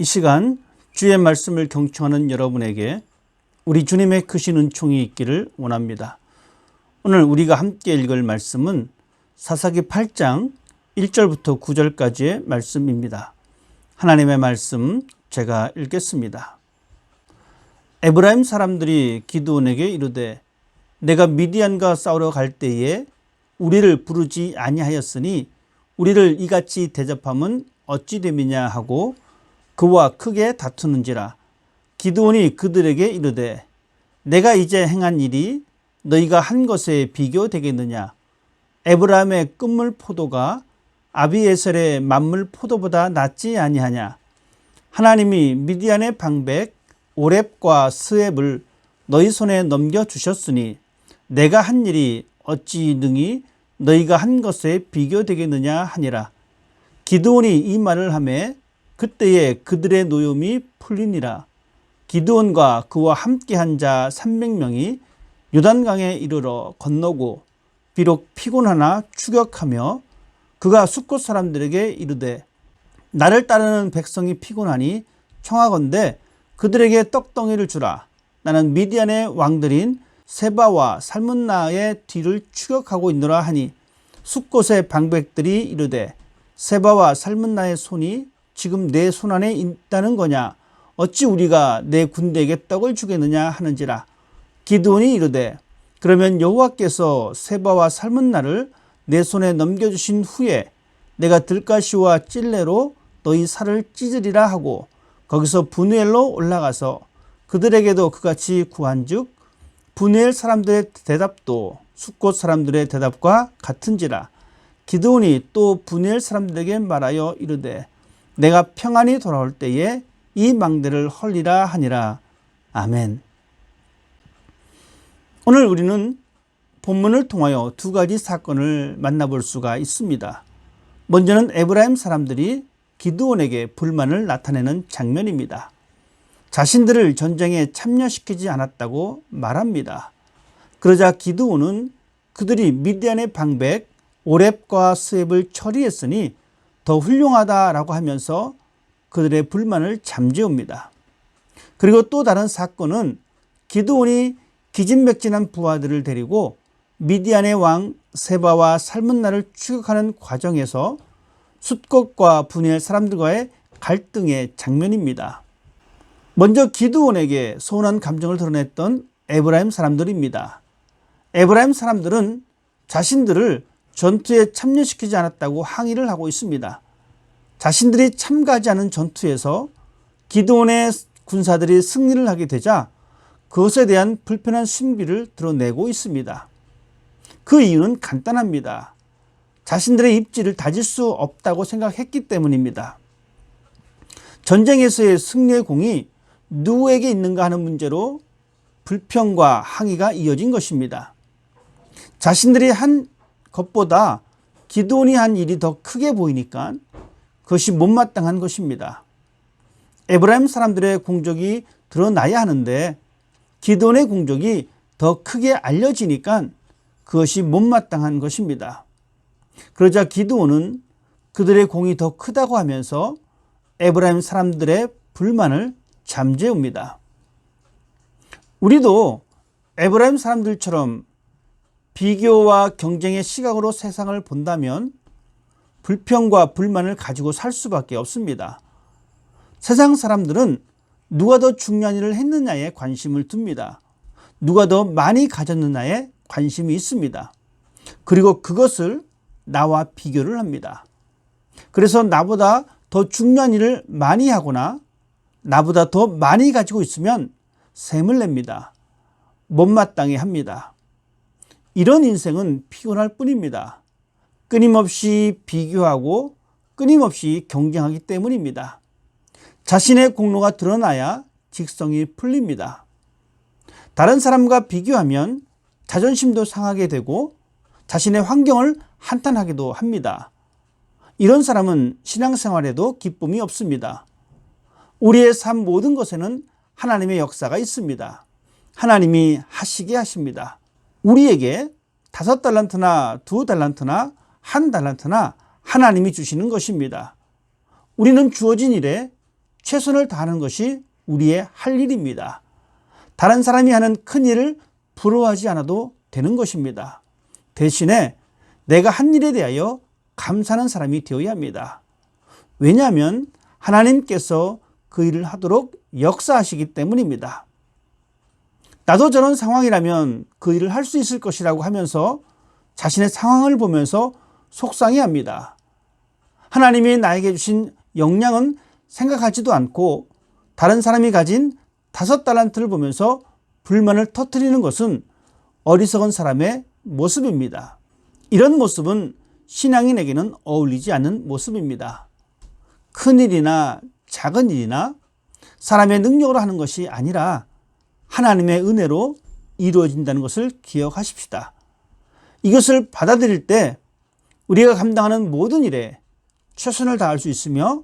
이 시간 주의 말씀을 경청하는 여러분에게 우리 주님의 크신 은총이 있기를 원합니다. 오늘 우리가 함께 읽을 말씀은 사사기 8장 1절부터 9절까지의 말씀입니다. 하나님의 말씀 제가 읽겠습니다. 에브라임 사람들이 기드온에게 이르되 내가 미디안과 싸우러 갈 때에 우리를 부르지 아니하였으니 우리를 이같이 대접함은 어찌 됨이냐 하고 그와 크게 다투는지라. 기드온이 그들에게 이르되 내가 이제 행한 일이 너희가 한 것에 비교되겠느냐. 에브라임의 끝물 포도가 아비에셀의 만물 포도보다 낫지 아니하냐. 하나님이 미디안의 방백 오렙과 스웹을 너희 손에 넘겨주셨으니 내가 한 일이 어찌 능히 너희가 한 것에 비교되겠느냐 하니라. 기드온이 이 말을 하매 그때에 그들의 노염이 풀리니라. 기드온과 그와 함께한 자 300명이 요단강에 이르러 건너고 비록 피곤하나 추격하며 그가 숫곳 사람들에게 이르되 나를 따르는 백성이 피곤하니 청하건대 그들에게 떡덩이를 주라. 나는 미디안의 왕들인 세바와 살문나의 뒤를 추격하고 있노라 하니 숫곳의 방백들이 이르되 세바와 살문나의 손이 지금 내 손 안에 있다는 거냐. 어찌 우리가 내 군대에게 떡을 주겠느냐 하는지라. 기드온이 이르되 그러면 여호와께서 세바와 살문나를 내 손에 넘겨주신 후에 내가 들가시와 찔레로 너희 살을 찢으리라 하고 거기서 브누엘로 올라가서 그들에게도 그같이 구한즉 브누엘 사람들의 대답도 숫곳 사람들의 대답과 같은지라. 기드온이 또 브누엘 사람들에게 말하여 이르되 내가 평안히 돌아올 때에 이 망대를 헐리라 하니라. 아멘. 오늘 우리는 본문을 통하여 두 가지 사건을 만나볼 수가 있습니다. 먼저는 에브라임 사람들이 기드온에게 불만을 나타내는 장면입니다. 자신들을 전쟁에 참여시키지 않았다고 말합니다. 그러자 기드온은 그들이 미디안의 방백 오렙과 스웹을 처리했으니 더 훌륭하다라고 하면서 그들의 불만을 잠재웁니다. 그리고 또 다른 사건은 기드온이 기진맥진한 부하들을 데리고 미디안의 왕 세바와 살문나를 추격하는 과정에서 숫곳과 브누엘 사람들과의 갈등의 장면입니다. 먼저 기드온에게 서운한 감정을 드러냈던 에브라임 사람들입니다. 에브라임 사람들은 자신들을 전투에 참여시키지 않았다고 항의를 하고 있습니다. 자신들이 참가하지 않은 전투에서 기드온의 군사들이 승리를 하게 되자 그것에 대한 불편한 신비를 드러내고 있습니다. 그 이유는 간단합니다. 자신들의 입지를 다질 수 없다고 생각했기 때문입니다. 전쟁에서의 승리의 공이 누구에게 있는가 하는 문제로 불평과 항의가 이어진 것입니다. 자신들이 한 것보다 기드온이 한 일이 더 크게 보이니까 그것이 못마땅한 것입니다. 에브라임 사람들의 공적이 드러나야 하는데 기드온의 공적이 더 크게 알려지니까 그것이 못마땅한 것입니다. 그러자 기드온은 그들의 공이 더 크다고 하면서 에브라임 사람들의 불만을 잠재웁니다. 우리도 에브라임 사람들처럼 비교와 경쟁의 시각으로 세상을 본다면 불평과 불만을 가지고 살 수밖에 없습니다. 세상 사람들은 누가 더 중요한 일을 했느냐에 관심을 둡니다. 누가 더 많이 가졌느냐에 관심이 있습니다. 그리고 그것을 나와 비교를 합니다. 그래서 나보다 더 중요한 일을 많이 하거나 나보다 더 많이 가지고 있으면 셈을 냅니다. 못마땅해 합니다. 이런 인생은 피곤할 뿐입니다. 끊임없이 비교하고 끊임없이 경쟁하기 때문입니다. 자신의 공로가 드러나야 직성이 풀립니다. 다른 사람과 비교하면 자존심도 상하게 되고 자신의 환경을 한탄하기도 합니다. 이런 사람은 신앙생활에도 기쁨이 없습니다. 우리의 삶 모든 것에는 하나님의 역사가 있습니다. 하나님이 하시게 하십니다. 우리에게 5달란트나 2달란트나 1달란트나 하나님이 주시는 것입니다. 우리는 주어진 일에 최선을 다하는 것이 우리의 할 일입니다. 다른 사람이 하는 큰 일을 부러워하지 않아도 되는 것입니다. 대신에 내가 한 일에 대하여 감사하는 사람이 되어야 합니다. 왜냐하면 하나님께서 그 일을 하도록 역사하시기 때문입니다. 나도 저런 상황이라면 그 일을 할 수 있을 것이라고 하면서 자신의 상황을 보면서 속상해합니다. 하나님이 나에게 주신 역량은 생각하지도 않고 다른 사람이 가진 5달란트를 보면서 불만을 터뜨리는 것은 어리석은 사람의 모습입니다. 이런 모습은 신앙인에게는 어울리지 않는 모습입니다. 큰 일이나 작은 일이나 사람의 능력으로 하는 것이 아니라 하나님의 은혜로 이루어진다는 것을 기억하십시다. 이것을 받아들일 때 우리가 감당하는 모든 일에 최선을 다할 수 있으며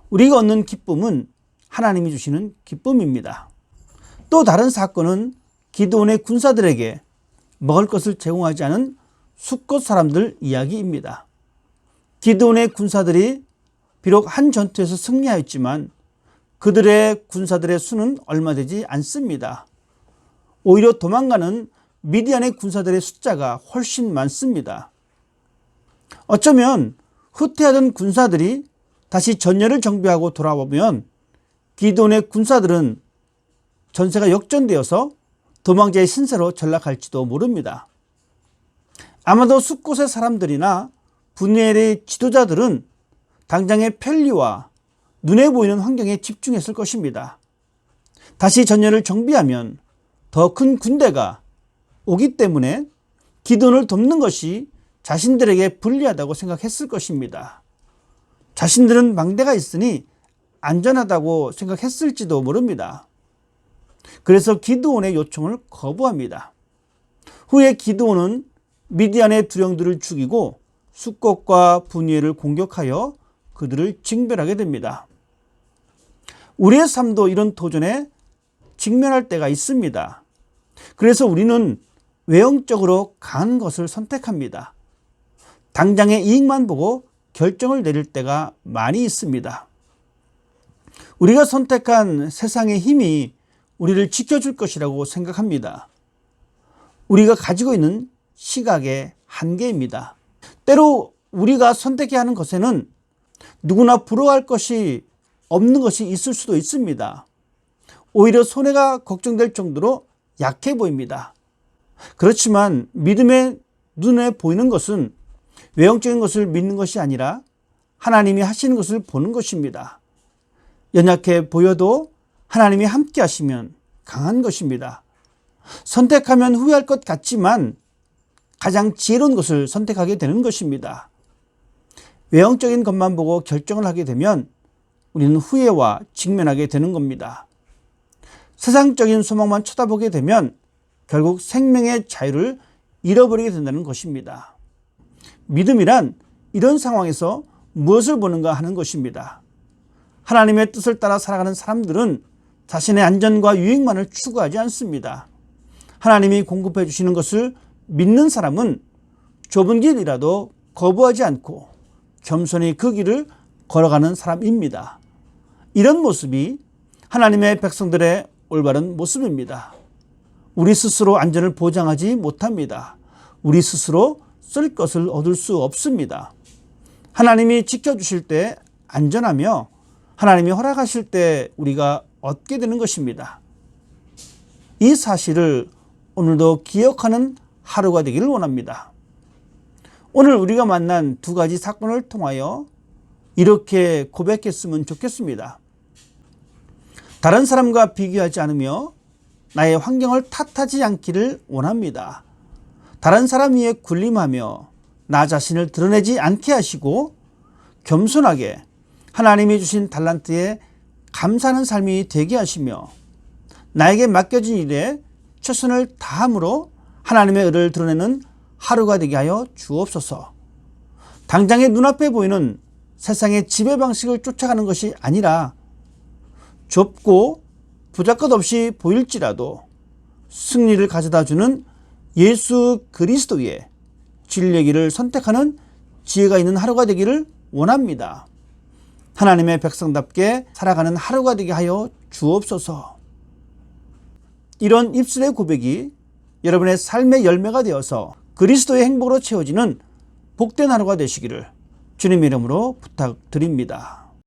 우리가 얻는 기쁨은 하나님이 주시는 기쁨입니다. 또 다른 사건은 기드온의 군사들에게 먹을 것을 제공하지 않은 숫곳 사람들 이야기입니다. 기드온의 군사들이 비록 한 전투에서 승리하였지만 그들의 군사들의 수는 얼마 되지 않습니다. 오히려 도망가는 미디안의 군사들의 숫자가 훨씬 많습니다. 어쩌면 후퇴하던 군사들이 다시 전열을 정비하고 돌아오면 기드온의 군사들은 전세가 역전되어서 도망자의 신세로 전락할지도 모릅니다. 아마도 숫곳의 사람들이나 분야의 지도자들은 당장의 편리와 눈에 보이는 환경에 집중했을 것입니다. 다시 전열을 정비하면 더 큰 군대가 오기 때문에 기드온을 돕는 것이 자신들에게 불리하다고 생각했을 것입니다. 자신들은 망대가 있으니 안전하다고 생각했을지도 모릅니다. 그래서 기드온의 요청을 거부합니다. 후에 기드온은 미디안의 두령들을 죽이고 숫곳과 분이엘을 공격하여 그들을 징벌하게 됩니다. 우리의 삶도 이런 도전에 직면할 때가 있습니다. 그래서 우리는 외형적으로 강한 것을 선택합니다. 당장의 이익만 보고 결정을 내릴 때가 많이 있습니다. 우리가 선택한 세상의 힘이 우리를 지켜줄 것이라고 생각합니다. 우리가 가지고 있는 시각의 한계입니다. 때로 우리가 선택해야 하는 것에는 누구나 부러워할 것이 없는 것이 있을 수도 있습니다. 오히려 손해가 걱정될 정도로 약해 보입니다. 그렇지만 믿음의 눈에 보이는 것은 외형적인 것을 믿는 것이 아니라 하나님이 하시는 것을 보는 것입니다. 연약해 보여도 하나님이 함께 하시면 강한 것입니다. 선택하면 후회할 것 같지만 가장 지혜로운 것을 선택하게 되는 것입니다. 외형적인 것만 보고 결정을 하게 되면 우리는 후회와 직면하게 되는 겁니다. 세상적인 소망만 쳐다보게 되면 결국 생명의 자유를 잃어버리게 된다는 것입니다. 믿음이란 이런 상황에서 무엇을 보는가 하는 것입니다. 하나님의 뜻을 따라 살아가는 사람들은 자신의 안전과 유익만을 추구하지 않습니다. 하나님이 공급해 주시는 것을 믿는 사람은 좁은 길이라도 거부하지 않고 겸손히 그 길을 걸어가는 사람입니다. 이런 모습이 하나님의 백성들의 올바른 모습입니다. 우리 스스로 안전을 보장하지 못합니다. 우리 스스로 쓸 것을 얻을 수 없습니다. 하나님이 지켜주실 때 안전하며 하나님이 허락하실 때 우리가 얻게 되는 것입니다. 이 사실을 오늘도 기억하는 하루가 되기를 원합니다. 오늘 우리가 만난 두 가지 사건을 통하여 이렇게 고백했으면 좋겠습니다. 다른 사람과 비교하지 않으며 나의 환경을 탓하지 않기를 원합니다. 다른 사람 위에 군림하며 나 자신을 드러내지 않게 하시고 겸손하게 하나님이 주신 달란트에 감사하는 삶이 되게 하시며 나에게 맡겨진 일에 최선을 다함으로 하나님의 의를 드러내는 하루가 되게 하여 주옵소서. 당장의 눈앞에 보이는 세상의 지배 방식을 쫓아가는 것이 아니라 좁고 부잡것없이 보일지라도 승리를 가져다주는 예수 그리스도의 진리의 길을 선택하는 지혜가 있는 하루가 되기를 원합니다. 하나님의 백성답게 살아가는 하루가 되게 하여 주옵소서. 이런 입술의 고백이 여러분의 삶의 열매가 되어서 그리스도의 행복으로 채워지는 복된 하루가 되시기를 주님의 이름으로 부탁드립니다.